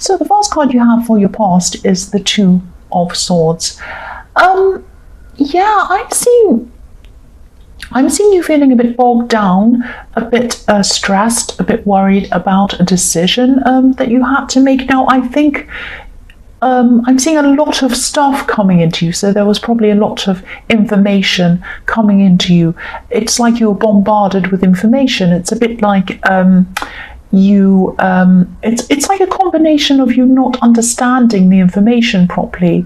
So the first card you have for your past is the Two of Swords. Yeah, I'm seeing you feeling a bit bogged down, a bit stressed, a bit worried about a decision that you had to make. Now, I think I'm seeing a lot of stuff coming into you, so there was probably a lot of information coming into you. It's like you were bombarded with information. It's a bit like it's like a combination of you not understanding the information properly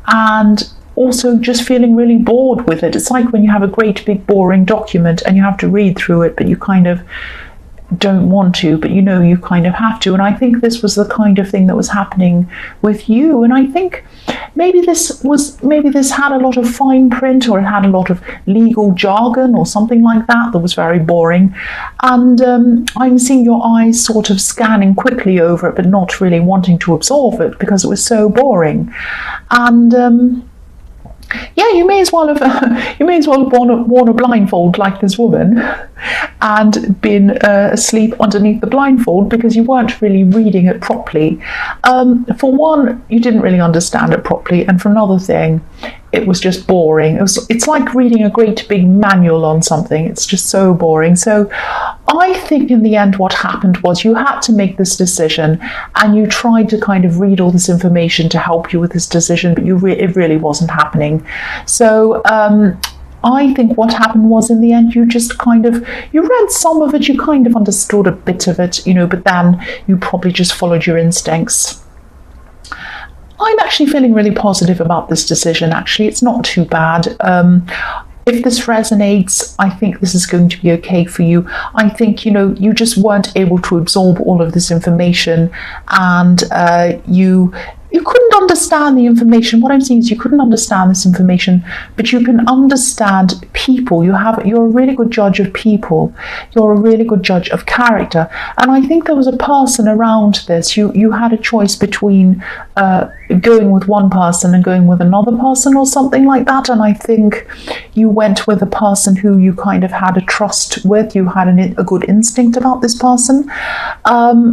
and also just feeling really bored with it. It's like when you have a great big boring document and you have to read through it, but you kind of don't want to, but you know you kind of have to. And I think this was the kind of thing that was happening with you. And I think maybe this had a lot of fine print, or it had a lot of legal jargon or something like that was very boring. And I'm seeing your eyes sort of scanning quickly over it, but not really wanting to absorb it because it was so boring. And yeah, you may as well have worn a blindfold like this woman and been asleep underneath the blindfold, because you weren't really reading it properly. For one, you didn't really understand it properly, and for another thing, it was just boring. It's like reading a great big manual on something. It's just so boring. So I think in the end what happened was you had to make this decision, and you tried to kind of read all this information to help you with this decision, but it really wasn't happening. So I think what happened was in the end you just you read some of it, you kind of understood a bit of it, but then you probably just followed your instincts. I'm actually feeling really positive about this decision. Actually, it's not too bad. If this resonates, I think this is going to be okay for you. I think, you just weren't able to absorb all of this information, and you couldn't understand the information. What I'm saying is you couldn't understand this information, but you can understand people. You're a really good judge of people. You're a really good judge of character. And I think there was a person around this. You had a choice between going with one person and going with another person or something like that. And I think you went with a person who you kind of had a trust with. You had a good instinct about this person.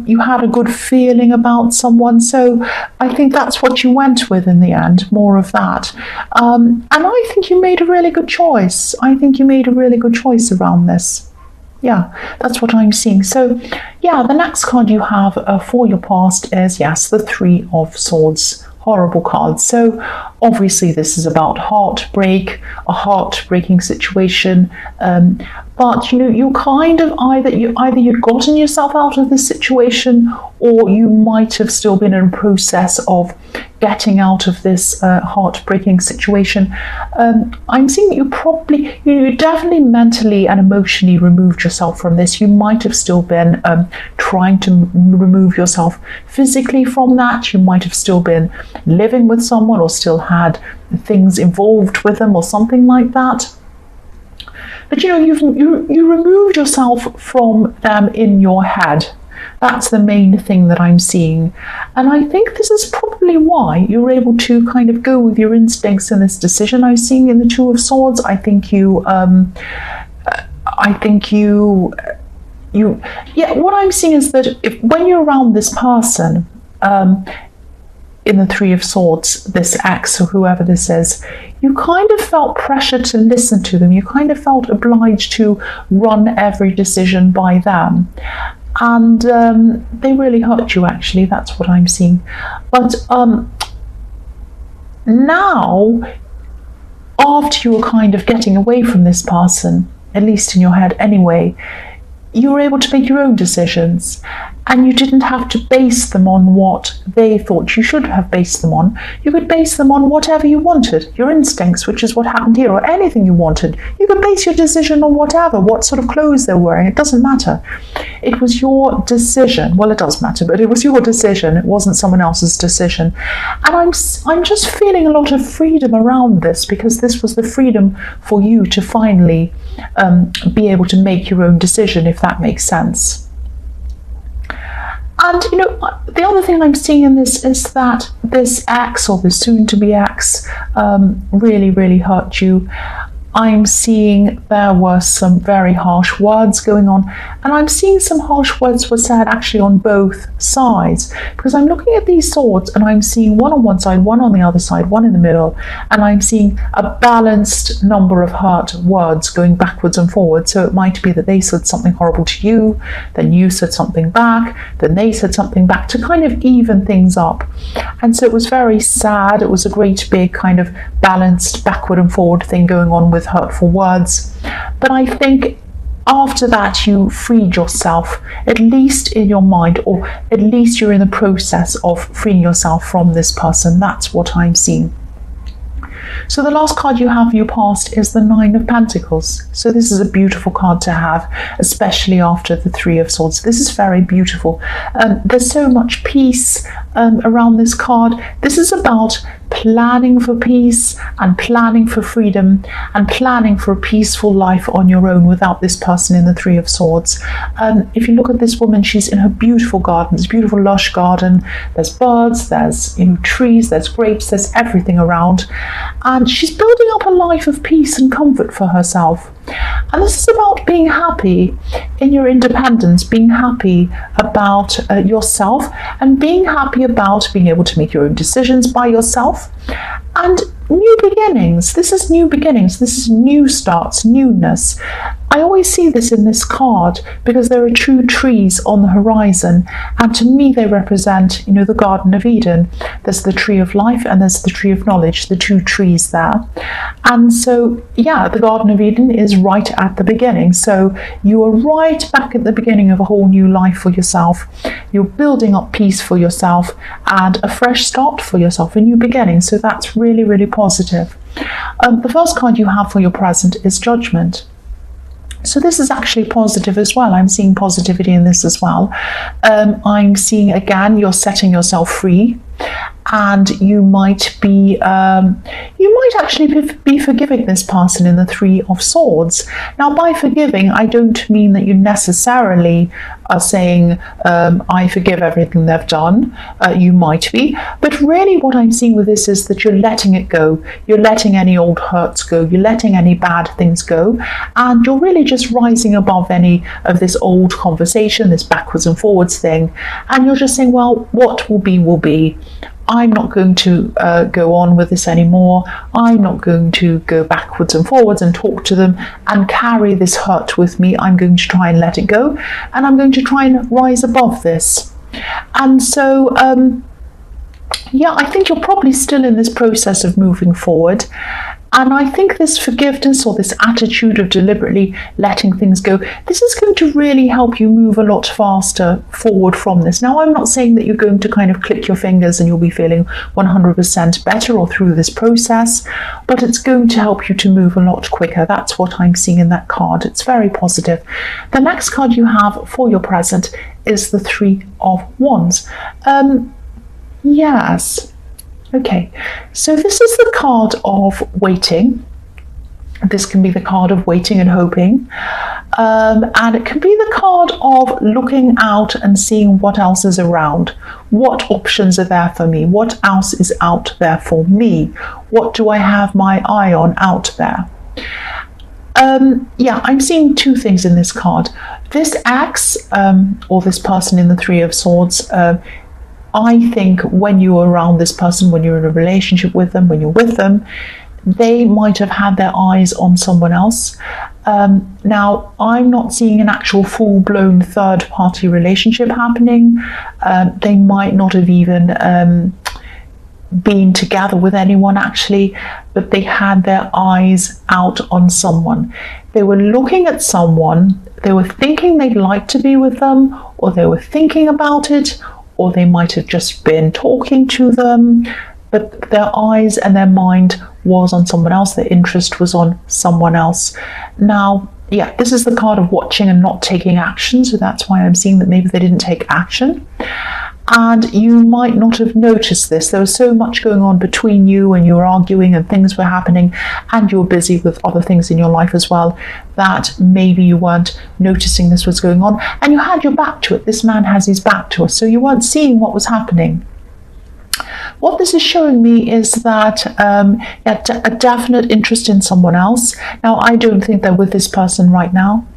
You had a good feeling about someone. So I think that's what you went with in the end, more of that. And I think you made a really good choice. I think you made a really good choice around this. Yeah, that's what I'm seeing. So, yeah, the next card you have for your past is, yes, the Three of Swords. Horrible card. So obviously this is about heartbreak, a heartbreaking situation. But you kind of either you'd gotten yourself out of this situation, or you might have still been in a process of getting out of this heartbreaking situation. I'm seeing that you definitely mentally and emotionally removed yourself from this. You might have still been trying to remove yourself physically from that. You might have still been living with someone, or still had things involved with them or something like that. But you removed yourself from them in your head. That's the main thing that I'm seeing. And I think this is probably why you're able to kind of go with your instincts in this decision. I'm seeing in the Two of Swords, I think what I'm seeing is that when you're around this person, in the Three of Swords, this ex or whoever this is, you kind of felt pressure to listen to them. You kind of felt obliged to run every decision by them. And they really hurt you, actually. That's what I'm seeing. But now, after you were kind of getting away from this person, at least in your head anyway, you were able to make your own decisions, and you didn't have to base them on what they thought you should have based them on. You could base them on whatever you wanted, your instincts, which is what happened here, or anything you wanted. You could base your decision on whatever, what sort of clothes they're wearing. It doesn't matter. It was your decision. Well, it does matter, but it was your decision. It wasn't someone else's decision. And I'm just feeling a lot of freedom around this, because this was the freedom for you to finally be able to make your own decision, if that makes sense. And the other thing I'm seeing in this is that this ex, or this soon-to-be ex, really, really hurt you. I'm seeing there were some very harsh words going on, and I'm seeing some harsh words were said actually on both sides, because I'm looking at these swords and I'm seeing one on one side, one on the other side, one in the middle, and I'm seeing a balanced number of hurt words going backwards and forwards. So it might be that they said something horrible to you, then you said something back, then they said something back, to kind of even things up. And so it was very sad. It was a great big kind of balanced backward and forward thing going on with hurtful words. But I think after that you freed yourself, at least in your mind, or at least you're in the process of freeing yourself from this person. That's what I'm seeing. So the last card you have for your past is the Nine of Pentacles. So this is a beautiful card to have, especially after the Three of Swords. This is very beautiful. There's so much peace around this card. This is about planning for peace and planning for freedom and planning for a peaceful life on your own without this person in the Three of Swords. If you look at this woman, she's in her beautiful garden, this beautiful lush garden. There's birds, there's trees, there's grapes, there's everything around, and she's building up a life of peace and comfort for herself. And this is about being happy in your independence, being happy about yourself, and being happy about being able to make your own decisions by yourself. And new beginnings. This is new beginnings. This is new starts, newness. I always see this in this card because there are two trees on the horizon, and to me they represent, the Garden of Eden. There's the tree of life and there's the tree of knowledge, the two trees there. And so, yeah, the Garden of Eden is right at the beginning. So you are right back at the beginning of a whole new life for yourself. You're building up peace for yourself and a fresh start for yourself, a new beginning. So that's really, really positive. The first card you have for your present is Judgment. So this is actually positive as well. I'm seeing positivity in this as well. I'm seeing, again, you're setting yourself free, and you might actually be forgiving this person in the Three of Swords. Now, by forgiving, I don't mean that you necessarily are saying, I forgive everything they've done. You might be, but really what I'm seeing with this is that you're letting it go. You're letting any old hurts go. You're letting any bad things go, and you're really just rising above any of this old conversation, this backwards and forwards thing, and you're just saying, well, what will be will be. I'm not going to go on with this anymore. I'm not going to go backwards and forwards and talk to them and carry this hurt with me. I'm going to try and let it go, and I'm going to try and rise above this. And so, yeah, I think you're probably still in this process of moving forward. And I think this forgiveness, or this attitude of deliberately letting things go, this is going to really help you move a lot faster forward from this. Now, I'm not saying that you're going to kind of click your fingers and you'll be feeling 100% better or through this process, but it's going to help you to move a lot quicker. That's what I'm seeing in that card. It's very positive. The next card you have for your present is the Three of Wands. Yes. Okay, so this is the card of waiting. This can be the card of waiting and hoping. And it can be the card of looking out and seeing what else is around. What options are there for me? What else is out there for me? What do I have my eye on out there? Yeah, I'm seeing two things in this card. This ex, or this person in the Three of Swords, I think when you're around this person, when you're in a relationship with them, when you're with them, they might have had their eyes on someone else. Now, I'm not seeing an actual full-blown third-party relationship happening. They might not have even been together with anyone, actually, but they had their eyes out on someone. They were looking at someone, they were thinking they'd like to be with them, or they were thinking about it, or they might have just been talking to them, but their eyes and their mind was on someone else. Their interest was on someone else. Now, yeah, this is the card of watching and not taking action, so that's why I'm seeing that maybe they didn't take action. And you might not have noticed this. There was so much going on between you, and you were arguing and things were happening, and you were busy with other things in your life as well, that maybe you weren't noticing this was going on, and you had your back to it. This man has his back to us, so you weren't seeing what was happening. what this is showing me is that a definite interest in someone else. Now, I don't think they're with this person right now.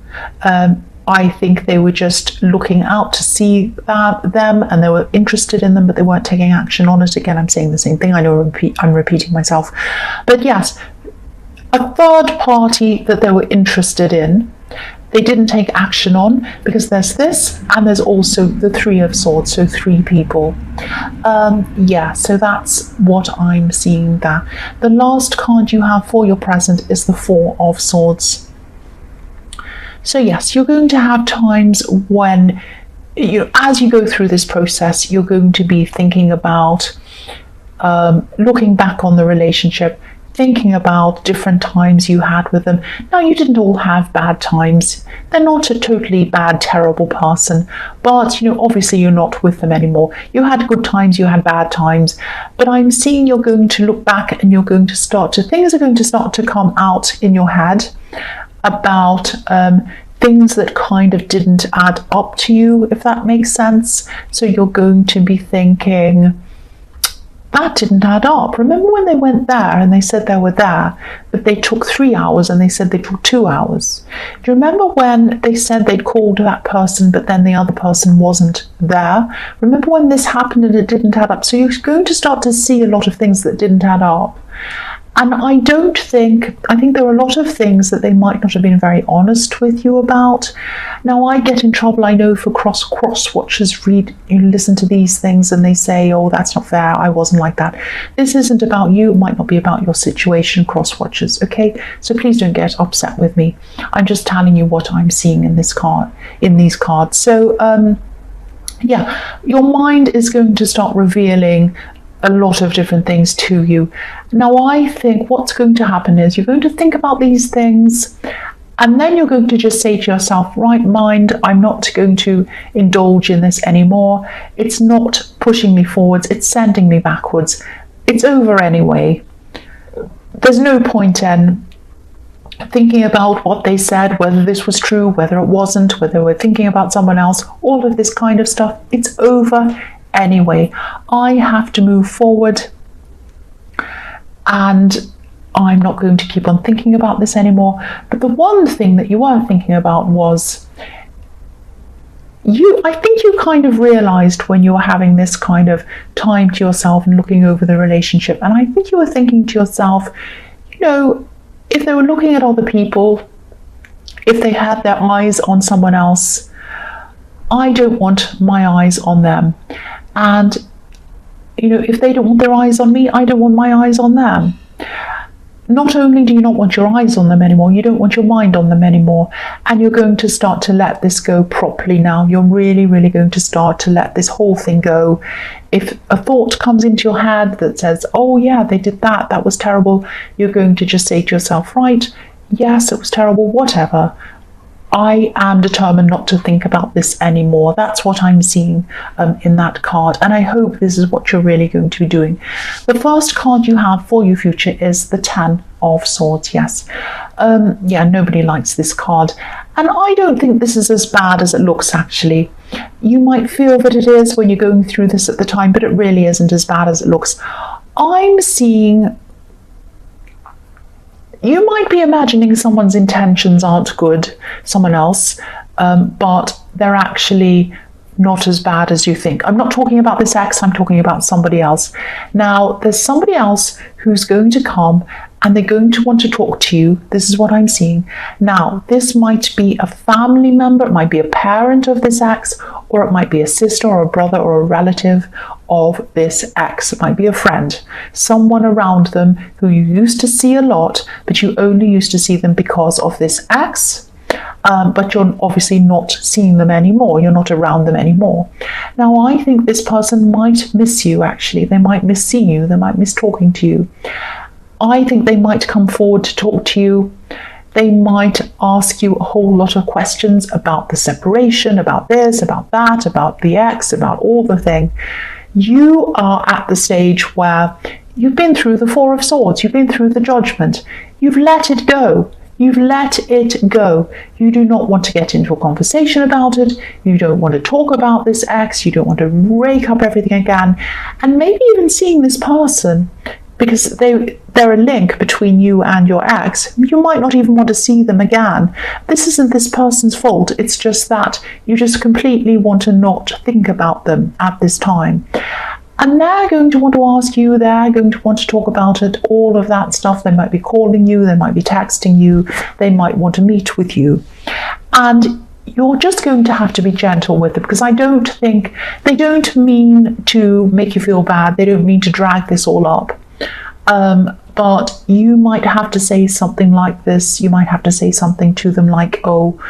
I think they were just looking out to see them, and they were interested in them, but they weren't taking action on it. Again, I'm saying the same thing. I know I'm repeating myself. But yes, a third party that they were interested in, they didn't take action on, because there's this, and there's also the Three of Swords, so 3 people. So that's what I'm seeing there. The last card you have for your present is the Four of Swords. So yes, you're going to have times when, as you go through this process, you're going to be thinking about looking back on the relationship, thinking about different times you had with them. Now, you didn't all have bad times. They're not a totally bad, terrible person, but obviously you're not with them anymore. You had good times, you had bad times, but I'm seeing you're going to look back and you're going to things are going to start to come out in your head about things that kind of didn't add up to you, if that makes sense. So you're going to be thinking, that didn't add up. Remember when they went there and they said they were there, but they took 3 hours and they said they took 2 hours? Do you remember when they said they'd called that person, but then the other person wasn't there? Remember when this happened and it didn't add up? So you're going to start to see a lot of things that didn't add up. And I think there are a lot of things that they might not have been very honest with you about. Now, I get in trouble, I know, for cross watchers. Listen to these things and they say, oh, that's not fair, I wasn't like that. This isn't about you, it might not be about your situation, cross watchers, okay? So please don't get upset with me. I'm just telling you what I'm seeing in these cards. So your mind is going to start revealing a lot of different things to you. Now, I think what's going to happen is you're going to think about these things, and then you're going to just say to yourself, right, mind, I'm not going to indulge in this anymore. It's not pushing me forwards, it's sending me backwards. It's over anyway. There's no point in thinking about what they said, whether this was true, whether it wasn't, whether we're thinking about someone else, all of this kind of stuff. It's over anyway. I have to move forward, and I'm not going to keep on thinking about this anymore. But the one thing that you were thinking about was I think you kind of realized when you were having this kind of time to yourself and looking over the relationship, and I think you were thinking to yourself, if they were looking at other people, if they had their eyes on someone else, I don't want my eyes on them. And, if they don't want their eyes on me, I don't want my eyes on them. Not only do you not want your eyes on them anymore, you don't want your mind on them anymore. And you're going to start to let this go properly now. You're really, really going to start to let this whole thing go. If a thought comes into your head that says, oh yeah, they did that, that was terrible, you're going to just say to yourself, right, yes, it was terrible, whatever. I am determined not to think about this anymore. That's what I'm seeing in that card. And I hope this is what you're really going to be doing. The first card you have for your future is the Ten of Swords. Yes. Nobody likes this card. And I don't think this is as bad as it looks, actually. You might feel that it is when you're going through this at the time, but it really isn't as bad as it looks. I'm seeing... You might be imagining someone's intentions aren't good, someone else, but they're actually not as bad as you think. I'm not talking about this ex, I'm talking about somebody else. Now, there's somebody else who's going to come and they're going to want to talk to you. This is what I'm seeing. Now, this might be a family member, it might be a parent of this ex, or it might be a sister or a brother or a relative of this ex. It might be a friend, someone around them who you used to see a lot, but you only used to see them because of this ex. But you're obviously not seeing them anymore. You're not around them anymore. Now, I think this person might miss you, actually. They might miss seeing you. They might miss talking to you. I think they might come forward to talk to you. They might ask you a whole lot of questions about the separation, about this, about that, about the ex, about all the thing. You are at the stage where you've been through the Four of Swords. You've been through the Judgment. You've let it go. You've let it go. You do not want to get into a conversation about it. You don't want to talk about this ex. You don't want to rake up everything again. And maybe even seeing this person, because they're a link between you and your ex. You might not even want to see them again. This isn't this person's fault. It's just that you just completely want to not think about them at this time. And they're going to want to ask you, they're going to want to talk about it, all of that stuff. They might be calling you, they might be texting you, they might want to meet with you. And you're just going to have to be gentle with it, because I don't think, they don't mean to make you feel bad, they don't mean to drag this all up. But you might have to say something like this. You might have to say something to them like, oh,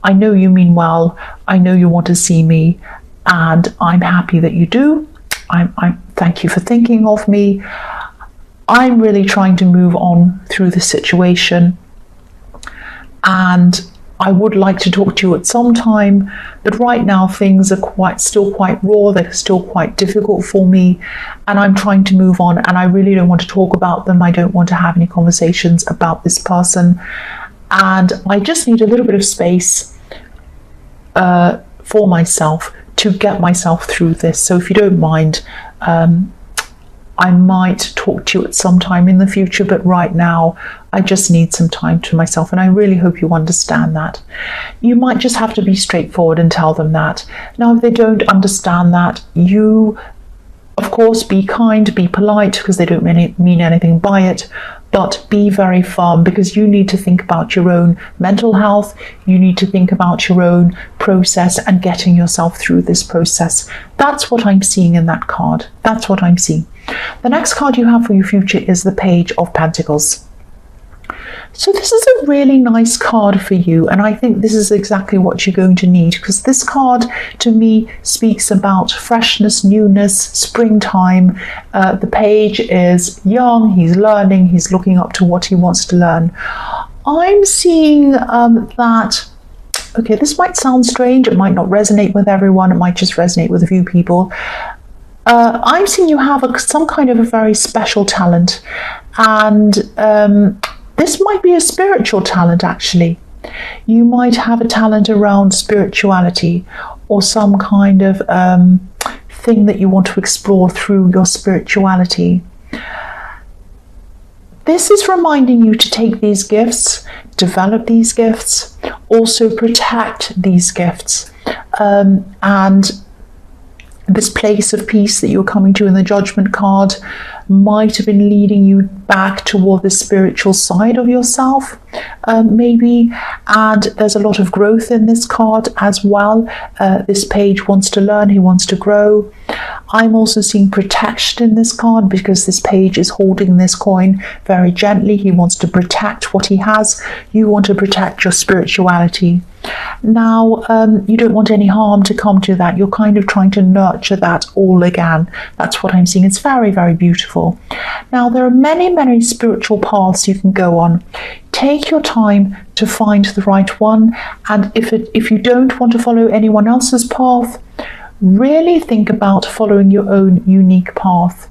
I know you mean well, I know you want to see me, and I'm happy that you do. I thank you for thinking of me. I'm really trying to move on through the situation, and I would like to talk to you at some time, but right now things are still quite raw. They're still quite difficult for me, and I'm trying to move on, and I really don't want to talk about them. I don't want to have any conversations about this person, and I just need a little bit of space for myself to get myself through this. So if you don't mind, I might talk to you at some time in the future, but right now I just need some time to myself, and I really hope you understand that. You might just have to be straightforward and tell them that. Now, if they don't understand that, you, of course, be kind, be polite, because they don't mean anything by it, but be very firm, because you need to think about your own mental health. You need to think about your own process and getting yourself through this process. That's what I'm seeing in that card. That's what I'm seeing. The next card you have for your future is the Page of Pentacles. So this is a really nice card for you, and I think this is exactly what you're going to need, because this card to me speaks about freshness, newness, springtime. The page is young, he's learning, he's looking up to what he wants to learn. I'm seeing that, okay, this might sound strange, it might not resonate with everyone, it might just resonate with a few people. I'm seeing you have some kind of a very special talent, and this might be a spiritual talent, actually. You might have a talent around spirituality, or some kind of thing that you want to explore through your spirituality. This is reminding you to take these gifts, develop these gifts, also protect these gifts, and this place of peace that you're coming to in the Judgment card might have been leading you back toward the spiritual side of yourself, maybe, and there's a lot of growth in this card as well. This page wants to learn, he wants to grow. I'm also seeing protection in this card, because this page is holding this coin very gently. He wants to protect what he has. You want to protect your spirituality. Now, you don't want any harm to come to that. You're kind of trying to nurture that all again. That's what I'm seeing. It's very, very beautiful. Now, there are many, many spiritual paths you can go on. Take your time to find the right one. And if you don't want to follow anyone else's path, really think about following your own unique path.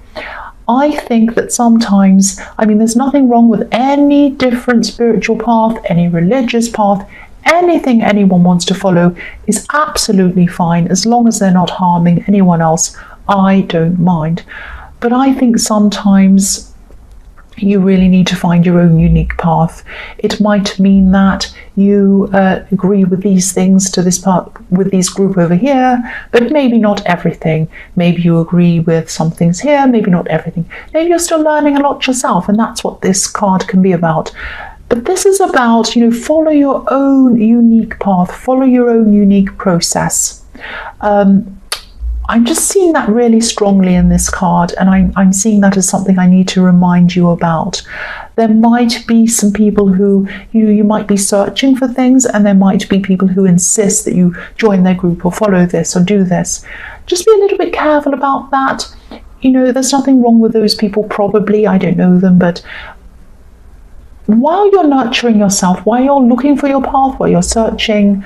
I think that sometimes, I mean, there's nothing wrong with any different spiritual path, any religious path. Anything anyone wants to follow is absolutely fine, as long as they're not harming anyone else. I don't mind. But I think sometimes you really need to find your own unique path. It might mean that you agree with these things to this part, with this group over here, but maybe not everything. Maybe you agree with some things here, maybe not everything. Maybe you're still learning a lot yourself, and that's what this card can be about. But this is about, follow your own unique path, follow your own unique process. I'm just seeing that really strongly in this card, and I'm seeing that as something I need to remind you about. There might be some people who you might be searching for things, and there might be people who insist that you join their group or follow this or do this. Just be a little bit careful about that. There's nothing wrong with those people, probably. I don't know them, but while you're nurturing yourself, while you're looking for your path, while you're searching,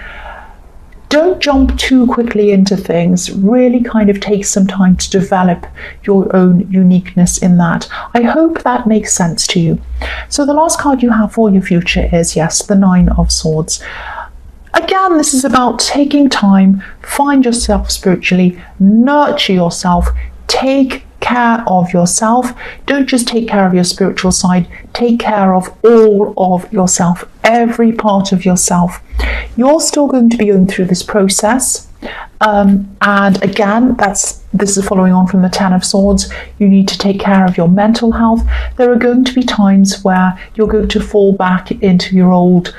Don't jump too quickly into things. Really kind of take some time to develop your own uniqueness in that. I hope that makes sense to you. So the last card you have for your future is, yes, the Nine of Swords. Again, this is about taking time, find yourself spiritually, nurture yourself, take care of yourself. Don't just take care of your spiritual side, take care of all of yourself, every part of yourself. You're still going to be going through this process. And again, this is following on from the Ten of Swords. You need to take care of your mental health. There are going to be times where you're going to fall back into your old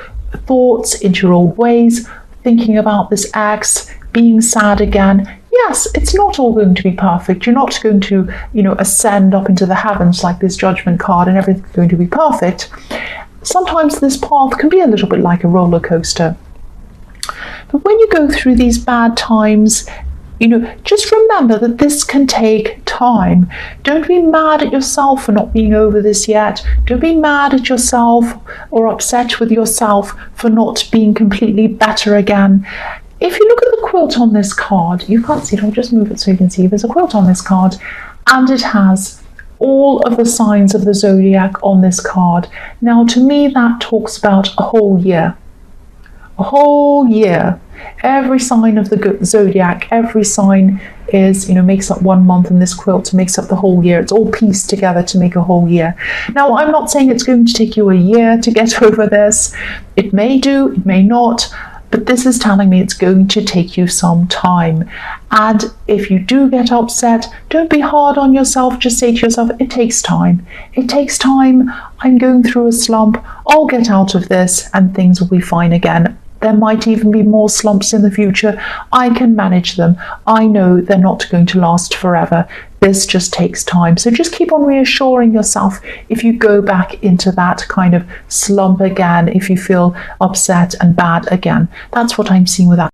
thoughts, into your old ways, thinking about this ex, being sad again. Yes, it's not all going to be perfect. You're not going to, ascend up into the heavens like this Judgment card and everything's going to be perfect. Sometimes this path can be a little bit like a roller coaster. But when you go through these bad times, just remember that this can take time. Don't be mad at yourself for not being over this yet. Don't be mad at yourself or upset with yourself for not being completely better again. If you look at the quilt on this card, you can't see it, I'll just move it so you can see. There's a quilt on this card and it has all of the signs of the zodiac on this card. Now, to me, that talks about a whole year. A whole year. Every sign of the zodiac, every sign is, makes up 1 month, and this quilt makes up the whole year. It's all pieced together to make a whole year. Now, I'm not saying it's going to take you a year to get over this. It may do, it may not, but this is telling me it's going to take you some time. And if you do get upset, don't be hard on yourself. Just say to yourself, it takes time. It takes time. I'm going through a slump. I'll get out of this and things will be fine again. There might even be more slumps in the future. I can manage them. I know they're not going to last forever. This just takes time. So just keep on reassuring yourself if you go back into that kind of slump again, if you feel upset and bad again. That's what I'm seeing with that.